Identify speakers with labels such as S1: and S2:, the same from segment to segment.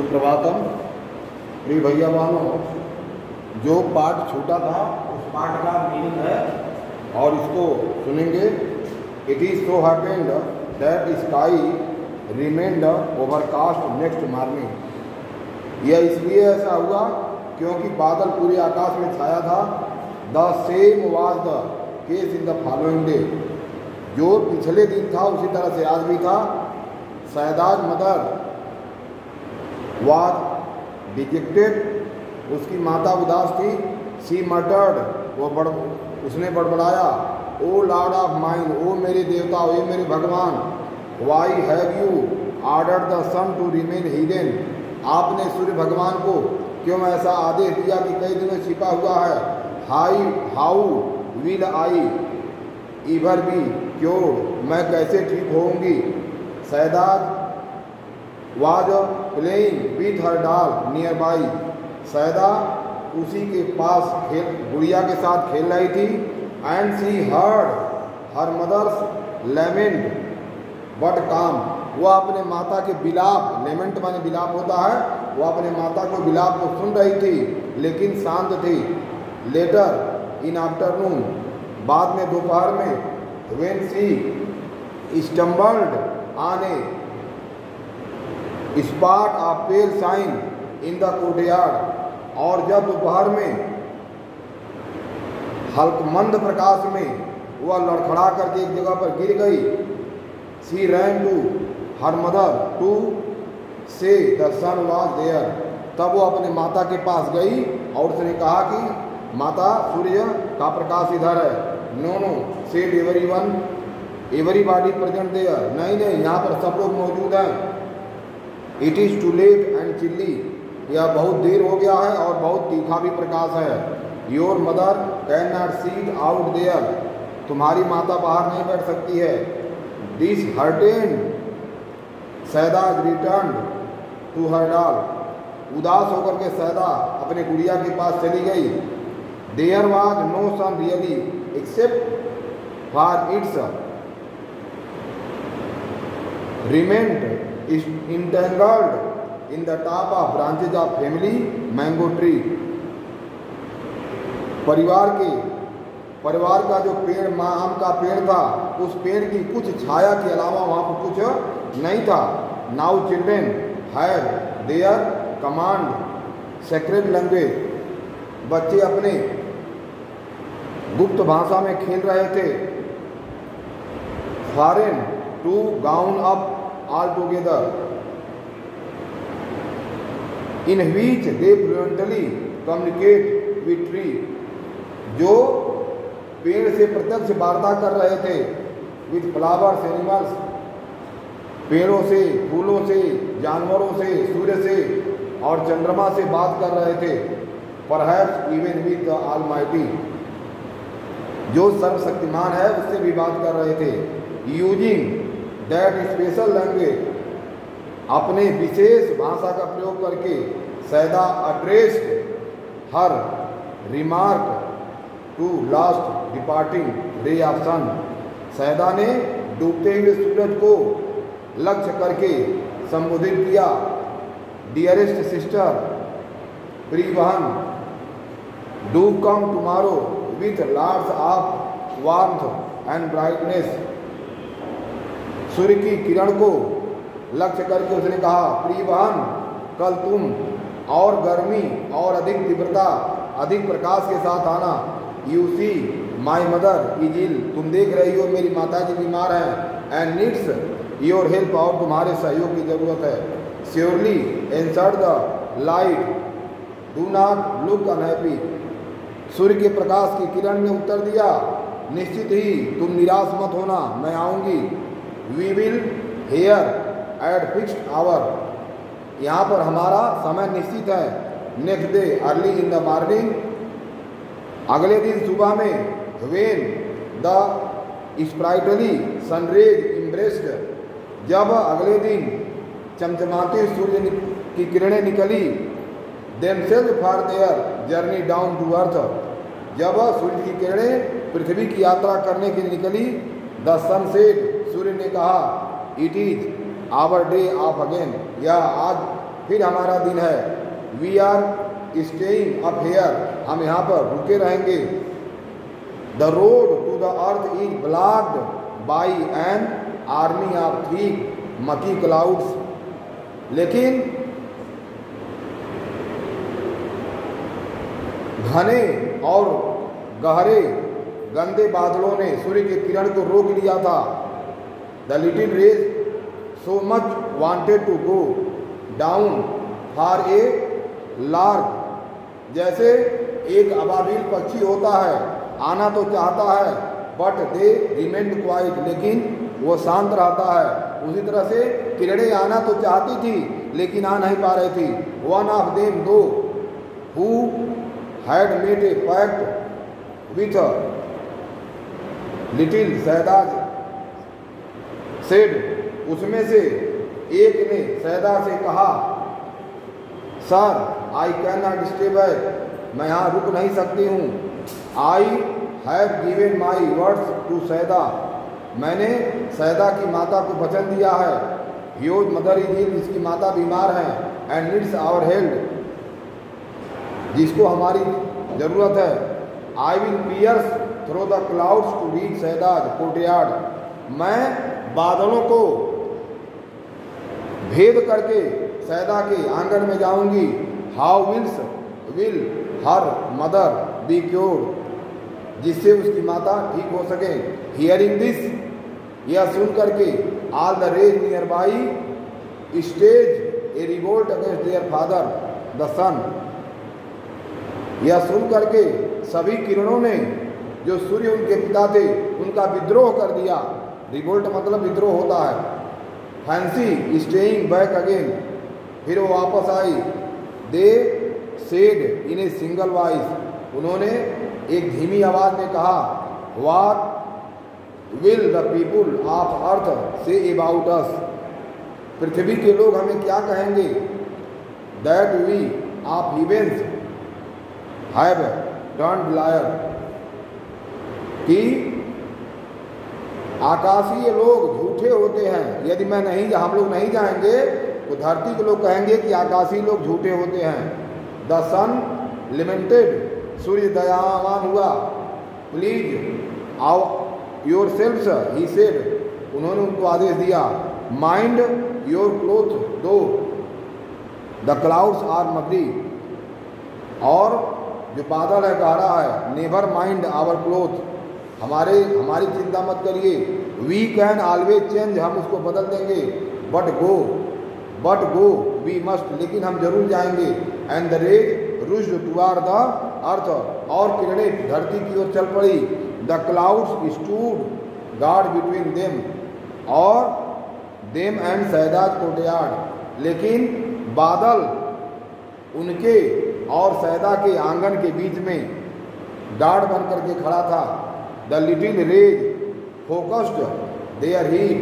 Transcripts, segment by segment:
S1: सुप्रभातम। प्रिय भैया बहनों, जो पाठ छूटा था उस पाठ का मीनिंग है और इसको सुनेंगे। It is so happened that sky remained overcast next morning. यह इसलिए ऐसा हुआ क्योंकि बादल पूरे आकाश में छाया था। The same was the case in the following day. जो पिछले दिन था उसी तरह से आज भी था। सैदाज मदर वाज डिजेक्टेड, उसकी माता उदास थी। सी मटर्ड, उसने बड़बड़ाया। ओ लॉर्ड ऑफ माइंड, ओ मेरे देवता, ओ मेरे भगवान, why have you ordered the sun to remain hidden. आपने सूर्य भगवान को क्यों ऐसा आदेश दिया कि कई दिनों छिपा हुआ है। How will I ever be cured, मैं कैसे ठीक होऊंगी। Saida's was playing with her doll nearby. Saida उसी के पास गुड़िया के साथ खेल रही थी। And she heard her mother's lament but calm, वो अपने माता के विलाप, लेमेंट माने विलाप होता है, वो अपने माता को विलाप को सुन रही थी लेकिन शांत थी। लेटर इन आफ्टरनून, बाद में दोपहर में, when she stumbled on a spot of pale sign in the courtyard, और जब दोपहर में हल्कमंद प्रकाश में वह लड़खड़ा करके एक जगह पर गिर गई। She ran to her mother to see the sun was there, तब वो अपने माता के पास गई और उसने कहा कि माता, सूर्य का प्रकाश इधर है। No no said everyone, everybody present there, नहीं नहीं यहाँ पर सब लोग मौजूद हैं। It is too late and chilly, यह बहुत देर हो गया है और बहुत तीखा भी प्रकाश है। Your mother can not sit out there, तुम्हारी माता बाहर नहीं बैठ सकती है। Disheartened Saida's return to her doll, उदास होकर के सैदा अपने गुड़िया के पास चली गई। There was no sun really except for its remained entangled in the top of branches of family mango tree। परिवार का जो पेड़ आम का पेड़ था, उस पेड़ की कुछ छाया के अलावा वहाँ पर कुछ नहीं था। Now children have their command sacred language, बच्चे अपने गुप्त भाषा में खेल रहे थे। Foreign to gown up all together in which they fluently communicate with tree, जो पेड़ से प्रत्यक्ष वार्ता कर रहे थे। with flowers animals, पेड़ों से, फूलों से, जानवरों से, सूर्य से और चंद्रमा से बात कर रहे थे। perhaps even with the Almighty, जो सर्वशक्तिमान है उससे भी बात कर रहे थे। using दैट स्पेशल लैंग्वेज, अपने विशेष भाषा का प्रयोग करके Saida addressed her remark to last departing ray of sun, Saida ने डूबते हुए सूरज को लक्ष्य करके संबोधित किया। डियरेस्ट सिस्टर, प्रिय बहन, do come tomorrow with lots of warmth and brightness. सूर्य की किरण को लक्ष्य करके उसने कहा, प्रिय बहन, कल तुम और गर्मी और अधिक तीव्रता, अधिक प्रकाश के साथ आना। You see my mother is ill, तुम देख रही हो मेरी माता जी बीमार हैं। एंड नीड्स योर हेल्प, और तुम्हारे सहयोग की जरूरत है। Surely answered the light do not look unhappy, सूर्य के प्रकाश की किरण ने उत्तर दिया, निश्चित ही तुम निराश मत होना, मैं आऊँगी। We will here at fixed hour, यहाँ पर हमारा समय निश्चित है। Next day early in the morning, अगले दिन सुबह में। When the sprightly sunrays embraced, जब अगले दिन चमचमाते सूर्य की किरणें निकली। Themselves for their journey down to earth, जब सूर्य की किरणें पृथ्वी की यात्रा करने के लिए निकली। द सनसेट, सूर्य ने कहा, it is our day off again, यह आज फिर हमारा दिन है। We are staying up here, हम यहाँ पर रुके रहेंगे। The road to the earth is blocked by an army of thick murky clouds, लेकिन घने और गहरे गंदे बादलों ने सूर्य के किरण को रोक लिया था। The little rays so much wanted to go down for a lark, जैसे एक अबाबिल पक्षी होता है, आना तो चाहता है बट दे रिमेंड क्वाइट, लेकिन वो शांत रहता है। उसी तरह से किरणें आना तो चाहती थी लेकिन आ नहीं पा रही थी। One of them two who had made a pact with little Shahzad said, उसमें से एक ने शहजाद से कहा, sir I can not stay back, मैं यहाँ रुक नहीं सकती हूँ। I have given my words to Saida, मैंने सैदा की माता को वचन दिया है। ह्यूज मदर इज इल, जिसकी माता बीमार है, एंड नीड्स आवर हेल्प, जिसको हमारी ज़रूरत है। I will pierce through the clouds to reach Saida's courtyard, मैं बादलों को भेद करके सैदा के आंगन में जाऊंगी। How will her mother be cured, जिससे उसकी माता ठीक हो सके। हियरिंग दिस, यह सुन करके, all the rays nearby stage a revolt against their father the sun, यह सुन करके सभी किरणों ने, जो सूर्य उनके पिता थे, उनका विद्रोह कर दिया। रिवोल्ट मतलब विद्रोह होता है। फैंसी स्टेइंग बैक अगेन, फिर वो वापस आई। They said in a single voice, उन्होंने एक धीमी आवाज में कहा, what will the people of earth say about us, पृथ्वी के लोग हमें क्या कहेंगे। That we of heavens have turned liar, कि आकाशीय लोग झूठे होते हैं। यदि हम लोग नहीं जाएंगे तो धरती के लोग कहेंगे कि आकाशीय लोग झूठे होते हैं। द सन लिमेंटेड, सूर्य दयावान हुआ। प्लीज आउ योर सेल्फ्स ही सेड, उन्होंने उनको आदेश दिया। माइंड योर क्लोथ दो द क्लाउड्स आर मगरी, और जो बादल है गहरा है। नेवर माइंड आवर क्लोथ, हमारी चिंता मत करिए। वी कैन ऑलवेज चेंज, हम उसको बदल देंगे। बट गो वी मस्ट, लेकिन हम जरूर जाएंगे। And the rays rushed toward the earth, और किरणें धरती की ओर चल पड़ी। The clouds stood guard between them, और देम एंड सैदाज कोर्टयार्ड, लेकिन बादल उनके और सैदा के आंगन के बीच में गार्ड बन करके खड़ा था। The little rays focused their heat,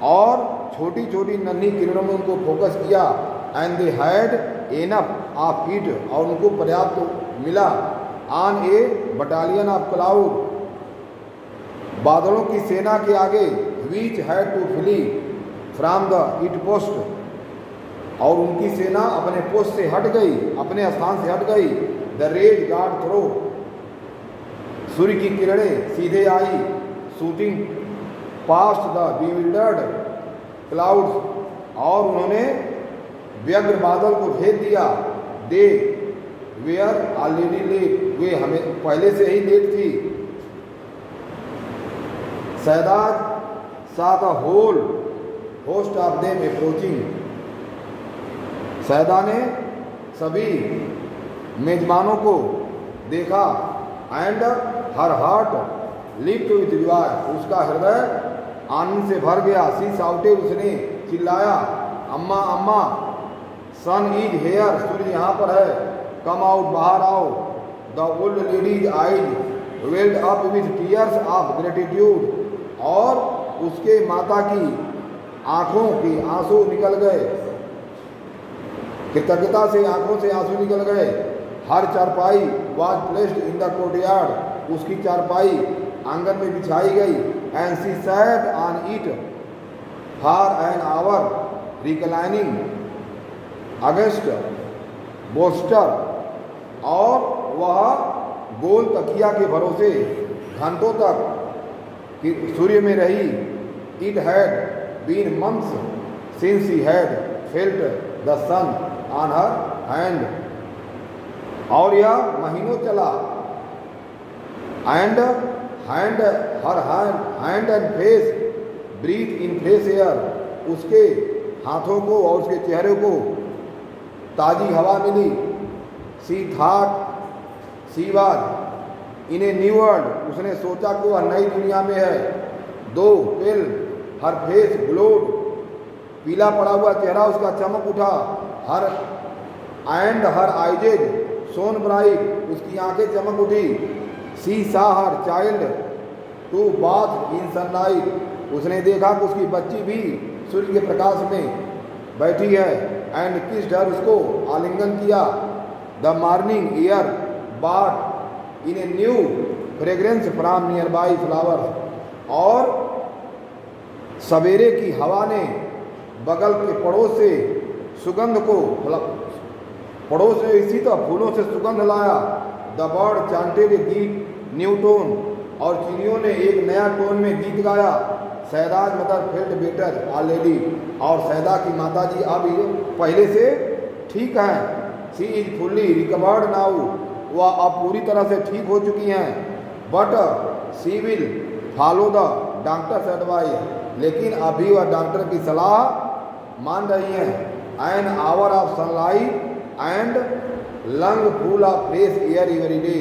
S1: और छोटी छोटी नन्ही किरणों में उनको फोकस किया। And they had enough of heat, और उनको पर्याप्त मिला। On a battalion of cloud, बादलों की सेना के आगे, which had to flee from the it post, और उनकी सेना अपने पोस्ट से हट गई, अपने स्थान से हट गई। द रेज गार्ड थ्रो, सूर्य की किरणें सीधे आई, shooting past the bewildered clouds, और उन्होंने व्यग्र बादल को भेज दिया। दे वेयर ऑलरेडी लेट, वे हमें पहले से ही लेट थी। Sayyada's saw the whole host of them approaching, सैदा ने सभी मेजबानों को देखा। And her heart lift with Joy, उसका हृदय आनंद से भर गया। सी साउटे, उसने चिल्लाया, अम्मा अम्मा, सन इज हेयर, सूर्य यहाँ पर है, कम आउट, बाहर आओ। The old ladies eyes weld up with tears of gratitude, और उसके माता की आंखों की आंसू निकल गए, कृतज्ञता से आंखों से आंसू निकल गए। हर चारपाई was placed in the courtyard, उसकी चारपाई आंगन में बिछाई गई। And she sat on it for an hour reclining, August booster और वह गोल तकिया के भरोसे घंटों तक सूर्य में रही। It had been months since he had felt the sun on her hand, और यह महीनों चला and hand her hand and face breathe in fresh air, उसके हाथों को और उसके चेहरे को ताज़ी हवा मिली। She thought she was in a new world, उसने सोचा कि वह नई दुनिया में है। दो पेल हर फेस ग्लोड, पीला पड़ा हुआ चेहरा उसका चमक उठा। Her and her आइजेज Son bright, उसकी आंखें चमक उठी। She saw her child to bath in sunlight, उसने देखा कि उसकी बच्ची भी सूर्य के प्रकाश में बैठी है। एंड किस्ड हर, उसको आलिंगन किया। The morning air bath in a new fragrance from near by flowers, और सवेरे की हवा ने बगल के पड़ोस से सुगंध को, पड़ोस से इसी तरह फूलों से सुगंध लाया। द बर्ड चांटेड ए गीत न्यू टोन, और चिड़ियों ने एक नया टोन में गीत गाया। Sayyada's mother felt better already, और सैदा की माता जी अब पहले से ठीक हैं। She is fully recovered now, वह अब पूरी तरह से ठीक हो चुकी हैं। But she will follow the doctors advice, लेकिन अभी वह डॉक्टर की सलाह मान रही हैं। An hour of sunlight and lung full of fresh air every day,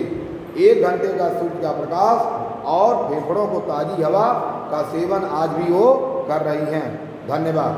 S1: 1 घंटे का सूर्य का प्रकाश और फेफड़ों को ताज़ी हवा का सेवन आज भी वो कर रही हैं। धन्यवाद।